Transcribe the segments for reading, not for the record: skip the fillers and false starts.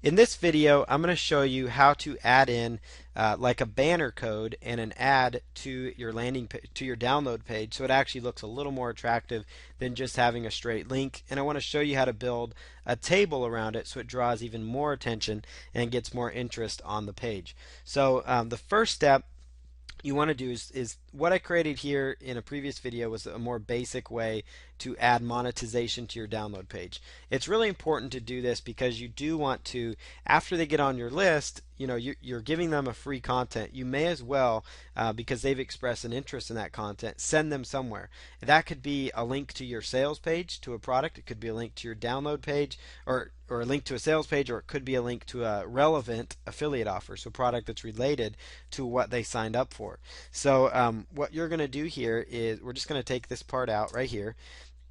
In this video, I'm going to show you how to add in like a banner code and an ad to your to your download page, so it actually looks a little more attractive than just having a straight link. And I want to show you how to build a table around it so it draws even more attention and gets more interest on the page. So the first step you want to do is what I created here in a previous video was a more basic way to add monetization to your download page. It's really important to do this because you do want to, after they get on your list, you're giving them a free content. You may as well, because they've expressed an interest in that content, send them somewhere. That could be a link to your sales page to a product. It could be a link to your download page, or a link to a sales page, or it could be a link to a relevant affiliate offer, so a product that's related to what they signed up for. So what you're going to do here is we're just going to take this part out right here,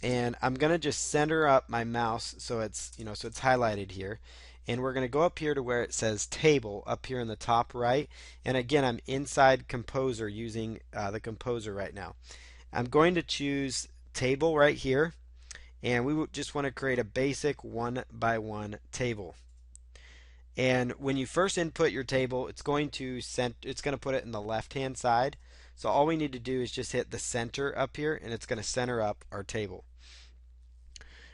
and I'm going to just center up my mouse so it's highlighted here. And we're going to go up here to where it says table up here in the top right. And again, I'm inside Composer using the Composer right now. I'm going to choose table right here, and we just want to create a basic one by one table. And when you first input your table, it's going to put it in the left hand side. So all we need to do is just hit the center up here, and it's going to center up our table.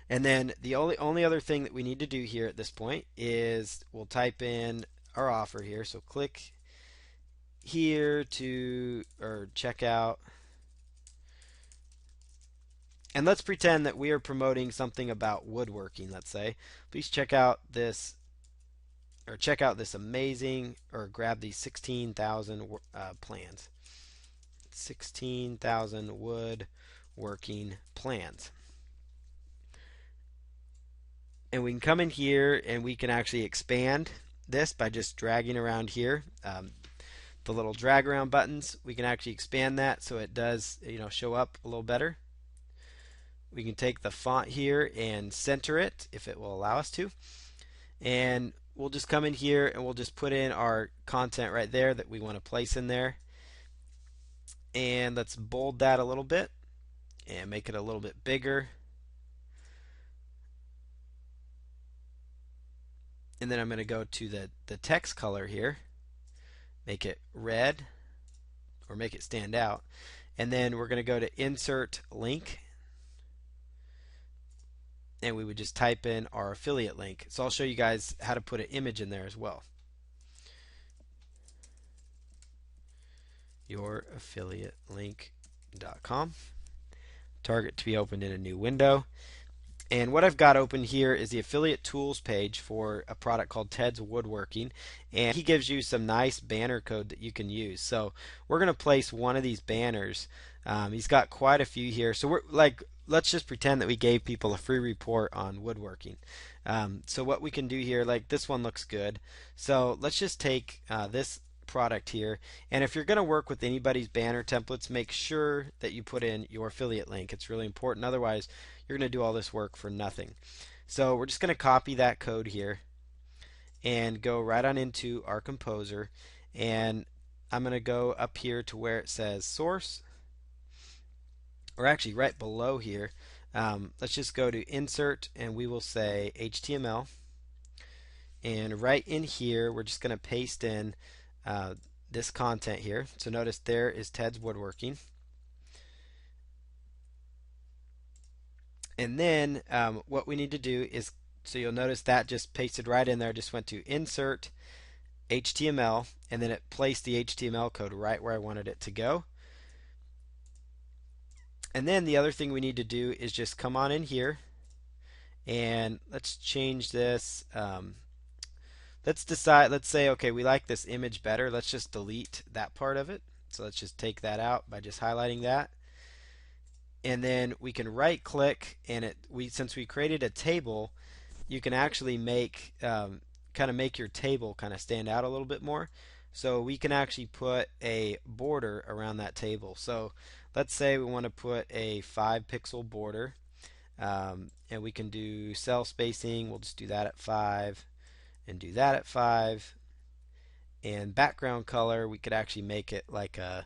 And then the only other thing that we need to do here at this point is we'll type in our offer here. So click here to check out. And let's pretend that we are promoting something about woodworking, let's say. Please check out this amazing, or grab these 16,000 plans. 16,000 woodworking plans. And we can come in here and we can actually expand this by just dragging around here. The little drag around buttons, we can actually expand that so it does show up a little better. We can take the font here and center it if it will allow us to. And we'll just come in here and we'll just put in our content right there that we want to place in there. And let's bold that a little bit and make it a little bit bigger. And then I'm going to go to the text color here, make it red, or make it stand out. And then we're going to go to insert link, and we would just type in our affiliate link. So I'll show you guys how to put an image in there as well. youraffiliatelink.com. Target to be opened in a new window. And what I've got open here is the affiliate tools page for a product called Ted's Woodworking, and he gives you some nice banner code that you can use. So we're going to place one of these banners. He's got quite a few here. So let's just pretend that we gave people a free report on woodworking. So what we can do here, like this one looks good. So let's just take this product here, and if you're going to work with anybody's banner templates, make sure that you put in your affiliate link. It's really important, otherwise you're going to do all this work for nothing. So we're just going to copy that code here and go right on into our Composer, and I'm going to go up here to where it says source, or actually right below here. Let's just go to insert, and we will say HTML, and right in here we're just going to paste in this content here. So notice there is Ted's Woodworking. And then what we need to do is, so you'll notice that just pasted right in there, just went to insert HTML, and then it placed the HTML code right where I wanted it to go. And then the other thing we need to do is just come on in here, and let's change this. Let's decide, let's say, okay, we like this image better. Let's just delete that part of it. So let's just take that out by just highlighting that. And then we can right click, and since we created a table, you can actually make kind of make your table kind of stand out a little bit more. So we can actually put a border around that table. So let's say we want to put a 5-pixel border, and we can do cell spacing. We'll just do that at 5. And do that at 5. And background color, we could actually make it like a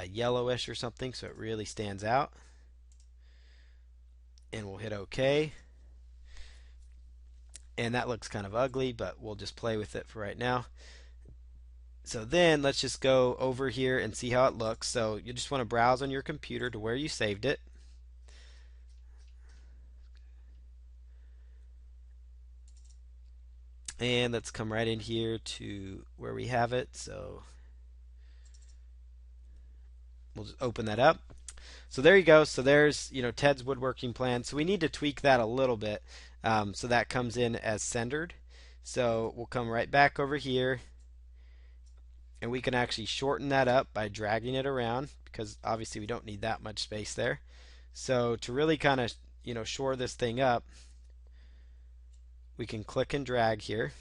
yellowish or something so it really stands out. And we'll hit OK. And that looks kind of ugly, but we'll just play with it for right now. So then let's just go over here and see how it looks. So you just want to browse on your computer to where you saved it. And let's come right in here to where we have it. So we'll just open that up. So there you go. So there's, Ted's woodworking plan. So we need to tweak that a little bit, so that comes in as centered. So we'll come right back over here, and we can actually shorten that up by dragging it around, because obviously we don't need that much space there. So to really kind of, shore this thing up, we can click and drag here.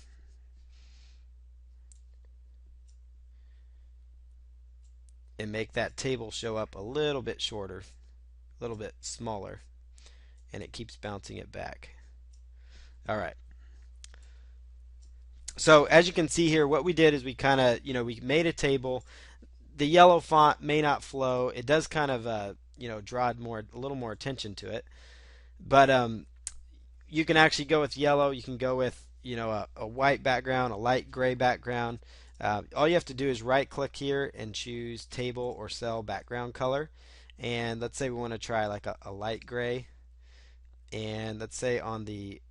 And make that table show up a little bit shorter, a little bit smaller, and it keeps bouncing it back. All right. So as you can see here, what we did is we kind of, we made a table. The yellow font may not flow. It does kind of, draw a little more attention to it. But you can actually go with yellow. You can go with, a white background, a light gray background. All you have to do is right click here and choose table or cell background color. And let's say we want to try like a light gray. And let's say on the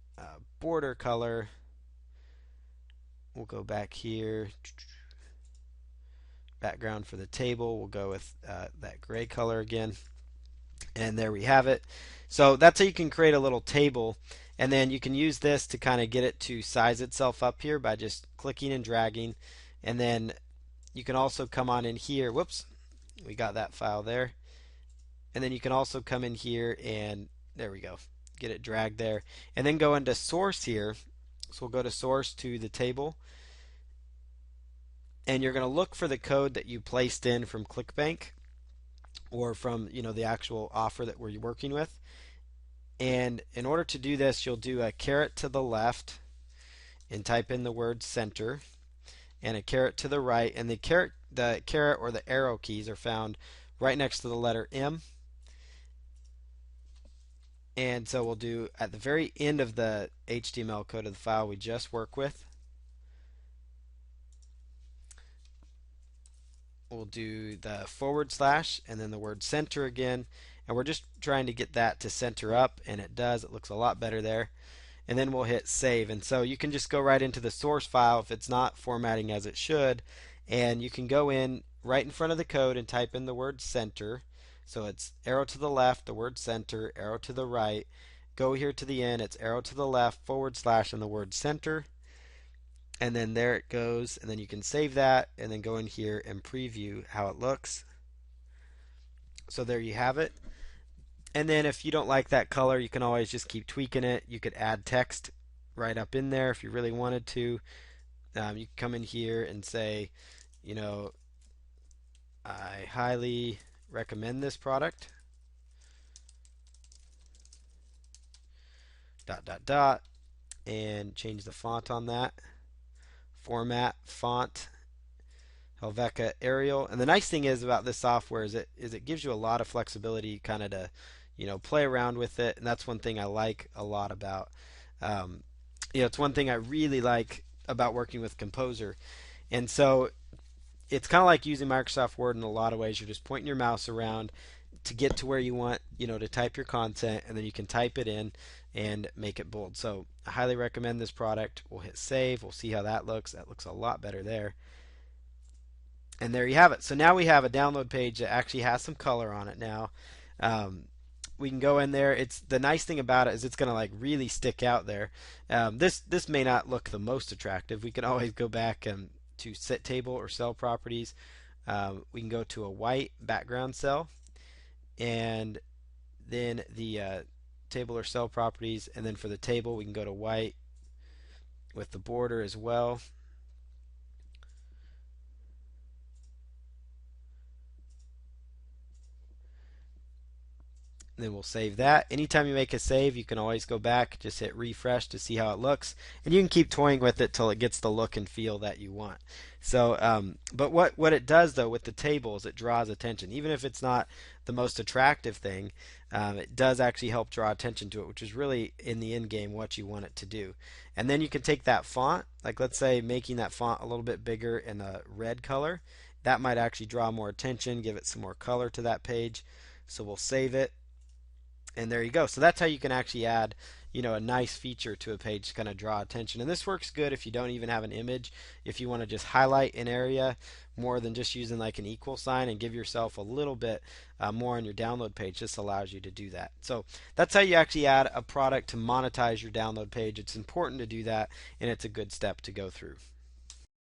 border color, we'll go back here. Background for the table, we'll go with that gray color again. And there we have it. So that's how you can create a little table. And then you can use this to kind of get it to size itself up here by just clicking and dragging. And then you can also come on in here. Whoops, we got that file there. And then you can also come in here and there we go. Get it dragged there. And then go into source here. So we'll go to source to the table. And you're going to look for the code that you placed in from ClickBank or from the actual offer that we're working with. And in order to do this, you'll do a caret to the left and type in the word center, and a caret to the right, and the caret or the arrow keys are found right next to the letter M. And so we'll do at the very end of the HTML code of the file we just worked with, we'll do the / and then the word center again, and we're just trying to get that to center up, and it does. It looks a lot better there. And then we'll hit save, and so you can just go right into the source file if it's not formatting as it should, and you can go in right in front of the code and type in the word center. So it's arrow to the left, the word center, arrow to the right, go here to the end, it's arrow to the left, / and the word center. And then there it goes, and then you can save that and then go in here and preview how it looks. So there you have it. And then if you don't like that color, you can always just keep tweaking it. You could add text right up in there if you really wanted to. You can come in here and say, I highly recommend this product. ... and change the font on that. Format, font, Helvetica Arial. And the nice thing is about this software is it gives you a lot of flexibility kind of to play around with it, and that's one thing I like a lot about it's one thing I really like about working with Composer. And so it's kind of like using Microsoft Word in a lot of ways. You're just pointing your mouse around to get to where you want to type your content, and then you can type it in and make it bold. So I highly recommend this product. We'll hit save. We'll see how that looks. That looks a lot better there. And there you have it. So now we have a download page that actually has some color on it now. We can go in there. It's the nice thing about it is it's going to like really stick out there. This may not look the most attractive. We can always go back to set table or cell properties. We can go to a white background cell, and then the table or cell properties, and then for the table we can go to white with the border as well. Then we'll save that. Anytime you make a save, you can always go back, just hit refresh to see how it looks, and you can keep toying with it till it gets the look and feel that you want. So, but what it does though with the tables, it draws attention. Even if it's not the most attractive thing, it does actually help draw attention to it, which is really in the end game what you want it to do. And then you can take that font, like let's say making that font a little bit bigger in a red color. That might actually draw more attention, give it some more color to that page. So we'll save it, and there you go. So that's how you can actually add, a nice feature to a page to kind of draw attention. And this works good if you don't even have an image. If you want to just highlight an area more than just using like an equal sign and give yourself a little bit more on your download page, this allows you to do that. So that's how you actually add a product to monetize your download page. It's important to do that, and it's a good step to go through.